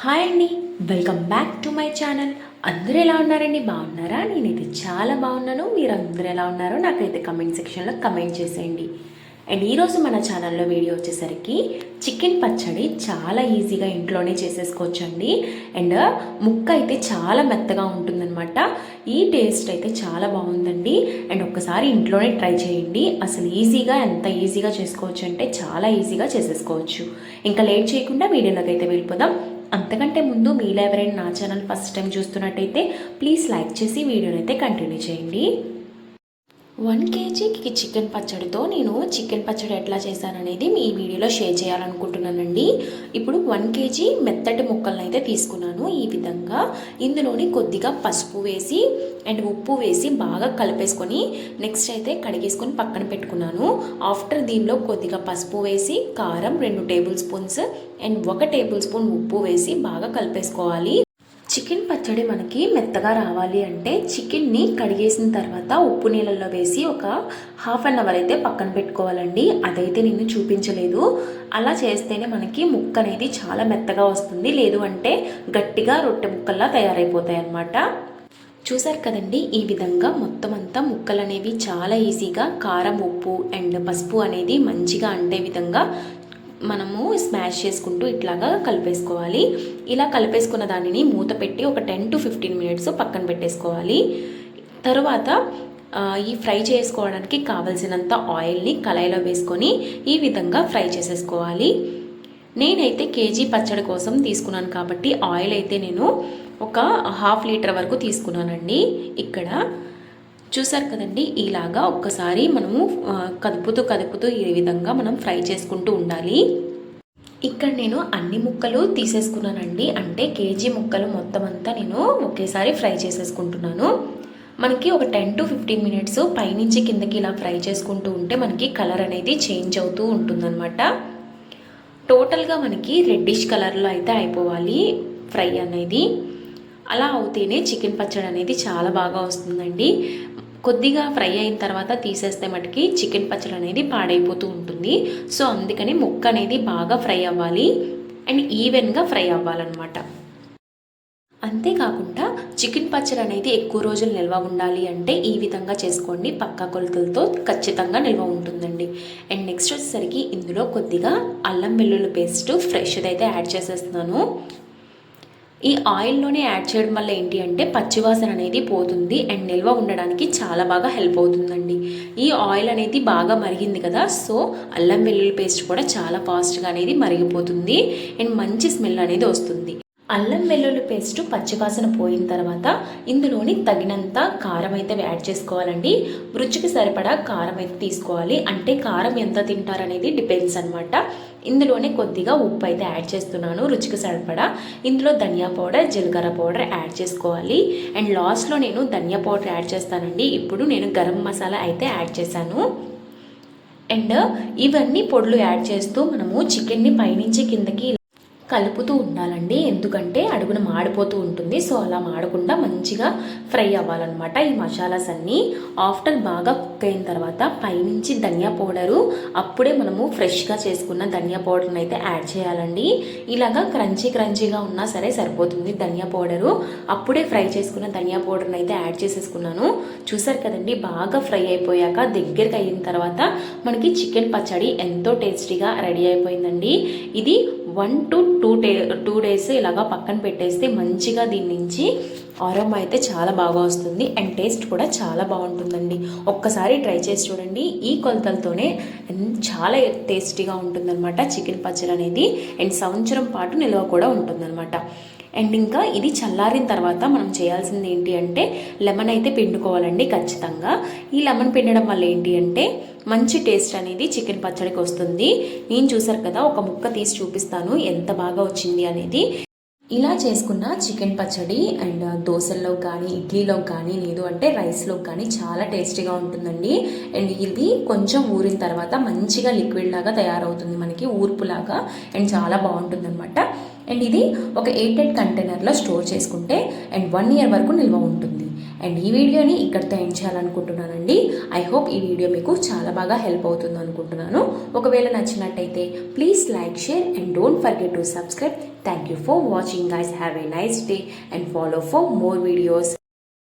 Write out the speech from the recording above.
Hi అండి, welcome back to my channel. అందరూ ఎలా ఉన్నారండి? బాగున్నారా? నేనైతే చాలా బాగున్నాను. మీరు అందరూ ఎలా ఉన్నారో నాకైతే కమెంట్ సెక్షన్లో కమెంట్ చేసేయండి. అండ్ ఈరోజు మన ఛానల్లో వీడియో వచ్చేసరికి చికెన్ పచ్చడి చాలా ఈజీగా ఇంట్లోనే చేసేసుకోవచ్చండి. అండ్ ముక్క అయితే చాలా మెత్తగా ఉంటుందన్నమాట. ఈ టేస్ట్ అయితే చాలా బాగుందండి. అండ్ ఒక్కసారి ఇంట్లోనే ట్రై చేయండి. అసలు ఎంత ఈజీగా చేసుకోవచ్చు అంటే చాలా ఈజీగా చేసేసుకోవచ్చు. ఇంకా లేట్ చేయకుండా వీడియోలోకి అయితే వెళ్ళిపోదాం. అంతకంటే ముందు మీలో ఎవరైనా నా ఛానల్ ఫస్ట్ టైం చూస్తున్నట్టయితే ప్లీజ్ లైక్ చేసి వీడియోని అయితే కంటిన్యూ చేయండి. 1 కేజీకి చికెన్ పచ్చడితో నేను చికెన్ పచ్చడి ఎట్లా చేశాననేది మీ వీడియోలో షేర్ చేయాలనుకుంటున్నానండి. ఇప్పుడు 1 కేజీ మెత్తటి ముక్కలను అయితే తీసుకున్నాను. ఈ విధంగా ఇందులోని కొద్దిగా పసుపు వేసి అండ్ ఉప్పు వేసి బాగా కలిపేసుకొని నెక్స్ట్ అయితే కడిగేసుకొని పక్కన పెట్టుకున్నాను. ఆఫ్టర్ దీనిలో కొద్దిగా పసుపు వేసి కారం 2 table spoons and 1 table spoon ఉప్పు వేసి బాగా కలిపేసుకోవాలి. చికెన్ పచ్చడి మనకి మెత్తగా రావాలి అంటే చికెన్ని కడిగేసిన తర్వాత ఉప్పు నీళ్ళల్లో వేసి ఒక హాఫ్ అన్ అవర్ అయితే పక్కన పెట్టుకోవాలండి. అదైతే నేను చూపించలేదు. అలా చేస్తేనే మనకి ముక్క అనేది చాలా మెత్తగా వస్తుంది. లేదు అంటే గట్టిగా రొట్టె ముక్కల్లా తయారైపోతాయి అన్నమాట. చూసారు కదండి, ఈ విధంగా మొత్తం అంతా ముక్కలు అనేవి చాలా ఈజీగా కారం ఉప్పు అండ్ పసుపు అనేది మంచిగా అంటే విధంగా మనము స్మాష్ చేసుకుంటూ ఇట్లాగా కలిపేసుకోవాలి. ఇలా కలిపేసుకున్న దానిని మూత పెట్టి ఒక 10 to 15 మినిట్స్ పక్కన పెట్టేసుకోవాలి. తరువాత ఈ ఫ్రై చేసుకోవడానికి కావలసినంత ఆయిల్ని కళాయిలో వేసుకొని ఈ విధంగా ఫ్రై చేసేసుకోవాలి. నేనైతే కేజీ పచ్చడి కోసం తీసుకున్నాను కాబట్టి ఆయిల్ అయితే నేను ఒక 1/2 లీటర్ వరకు తీసుకున్నానండి. ఇక్కడ చూసారు కదండి, ఇలాగా ఒక్కసారి మనము కదుపుతూ ఈ విధంగా మనం ఫ్రై చేసుకుంటూ ఉండాలి. ఇక్కడ నేను అన్ని ముక్కలు తీసేసుకున్నానండి. అంటే కేజీ ముక్కలు మొత్తం అంతా నేను ఒకేసారి ఫ్రై చేసేసుకుంటున్నాను. మనకి ఒక 10 to 15 మినిట్స్ పైనుంచి కిందకి ఇలా ఫ్రై చేసుకుంటూ ఉంటే మనకి కలర్ అనేది చేంజ్ అవుతూ ఉంటుందన్నమాట. టోటల్గా మనకి రెడ్డిష్ కలర్లో అయితే అయిపోవాలి ఫ్రై అనేది. అలా అవుతేనే చికెన్ పచ్చడి అనేది చాలా బాగా వస్తుందండి. కొద్దిగా ఫ్రై అయిన తర్వాత తీసేస్తే మటుకి చికెన్ పచ్చడి అనేది పాడైపోతూ ఉంటుంది. సో అందుకని ముక్క అనేది బాగా ఫ్రై అవ్వాలి అండ్ ఈవెన్గా ఫ్రై అవ్వాలన్నమాట. అంతేకాకుండా చికెన్ పచ్చడి అనేది ఎక్కువ రోజులు నిల్వ ఉండాలి అంటే ఈ విధంగా చేసుకోండి. పక్కా కొలతలతో ఖచ్చితంగా నిల్వ ఉంటుందండి. అండ్ నెక్స్ట్ వచ్చేసరికి ఇందులో కొద్దిగా అల్లం వెల్లుల్లి పేస్ట్ ఫ్రెష్ది అయితే యాడ్ చేసేస్తున్నాను. ఈ ఆయిల్లోనే యాడ్ చేయడం వల్ల ఏంటి అంటే పచ్చివాసన అనేది పోతుంది అండ్ నిల్వ ఉండడానికి చాలా బాగా హెల్ప్ అవుతుందండి. ఈ ఆయిల్ అనేది బాగా మరిగింది కదా, సో అల్లం వెల్లుల్లి పేస్ట్ కూడా చాలా ఫాస్ట్గా అనేది మరిగిపోతుంది అండ్ మంచి స్మెల్ అనేది వస్తుంది. అల్లం వెల్లుల్లి పేస్ట్ పచ్చివాసన పోయిన తర్వాత ఇందులోని తగినంత కారం అయితే యాడ్ చేసుకోవాలండి. రుచికి సరిపడా కారం అయితే తీసుకోవాలి. అంటే కారం ఎంత తింటారనేది డిపెండ్స్ అనమాట. ఇందులోనే కొద్దిగా ఉప్పు అయితే యాడ్ చేస్తున్నాను రుచికి సరిపడా. ఇందులో ధనియా పౌడర్ జీలకర్ర పౌడర్ యాడ్ చేసుకోవాలి. అండ్ లాస్ట్లో నేను ధనియా పౌడర్ యాడ్ చేస్తానండి. ఇప్పుడు నేను గరం మసాలా అయితే యాడ్ చేశాను. అండ్ ఇవన్నీ పొడులు యాడ్ చేస్తూ మనము చికెన్ని పైనుంచి కిందకి కలుపుతూ ఉండాలండి. ఎందుకంటే అడుగున మాడిపోతూ ఉంటుంది. సో అలా మాడకుండా మంచిగా ఫ్రై అవ్వాలన్నమాట ఈ మసాలాస్ అన్నీ. ఆఫ్టర్ బాగా కుక్ అయిన తర్వాత పైనుంచి ధనియా పౌడరు అప్పుడే మనము ఫ్రెష్గా చేసుకున్న ధనియా పౌడర్ని అయితే యాడ్ చేయాలండి. ఇలాగా క్రంచీగా ఉన్నా సరే సరిపోతుంది ధనియా పౌడరు. అప్పుడే ఫ్రై చేసుకున్న ధనియా పౌడర్ని అయితే యాడ్ చేసేసుకున్నాను. చూసారు కదండి, బాగా ఫ్రై అయిపోయాక దగ్గరికి అయిన తర్వాత మనకి చికెన్ పచ్చడి ఎంతో టేస్టీగా రెడీ అయిపోయిందండి. ఇది 1 to 2 డేస్ ఇలాగా పక్కన పెట్టేస్తే మంచిగా దీని నుంచి ఆరోమా అయితే చాలా బాగా వస్తుంది అండ్ టేస్ట్ కూడా చాలా బాగుంటుందండి. ఒక్కసారి ట్రై చేసి చూడండి. ఈ కొలతలతోనే చాలా టేస్టీగా ఉంటుందన్నమాట చికెన్ పచ్చడి అనేది. అండ్ సంవత్సరం పాటు నిల్వ కూడా ఉంటుందన్నమాట. అండ్ ఇంకా ఇది చల్లారిన తర్వాత మనం చేయాల్సింది ఏంటి అంటే లెమన్ అయితే పిండుకోవాలండి ఖచ్చితంగా. ఈ లెమన్ పిండడం వల్ల ఏంటి అంటే మంచి టేస్ట్ అనేది చికెన్ పచ్చడికి వస్తుంది. నేను చూసారు కదా, ఒక ముక్క తీసి చూపిస్తాను ఎంత బాగా వచ్చింది అనేది. ఇలా చేసుకున్న చికెన్ పచ్చడి అండ్ దోశల్లో కానీ ఇడ్లీలో కానీ లేదు అంటే రైస్లో కానీ చాలా టేస్టీగా ఉంటుందండి. అండ్ ఇది కొంచెం ఊరిన తర్వాత మంచిగా లిక్విడ్ లాగా తయారవుతుంది మనకి, ఊర్పులాగా. అండ్ చాలా బాగుంటుంది అనమాట. అండ్ ఇది ఒక 8 కంటైనర్లో స్టోర్ చేసుకుంటే అండ్ 1 year వరకు నిల్వ ఉంటుంది. అండ్ ఈ వీడియోని ఇక్కడితో ఎండ్ చేయాలనుకుంటున్నానండి. ఐ హోప్ ఈ వీడియో మీకు చాలా బాగా హెల్ప్ అవుతుంది అనుకుంటున్నాను. ఒకవేళ నచ్చినట్టయితే please like, share and don't forget to subscribe. Thank you for watching guys. Have a nice day and follow for more videos.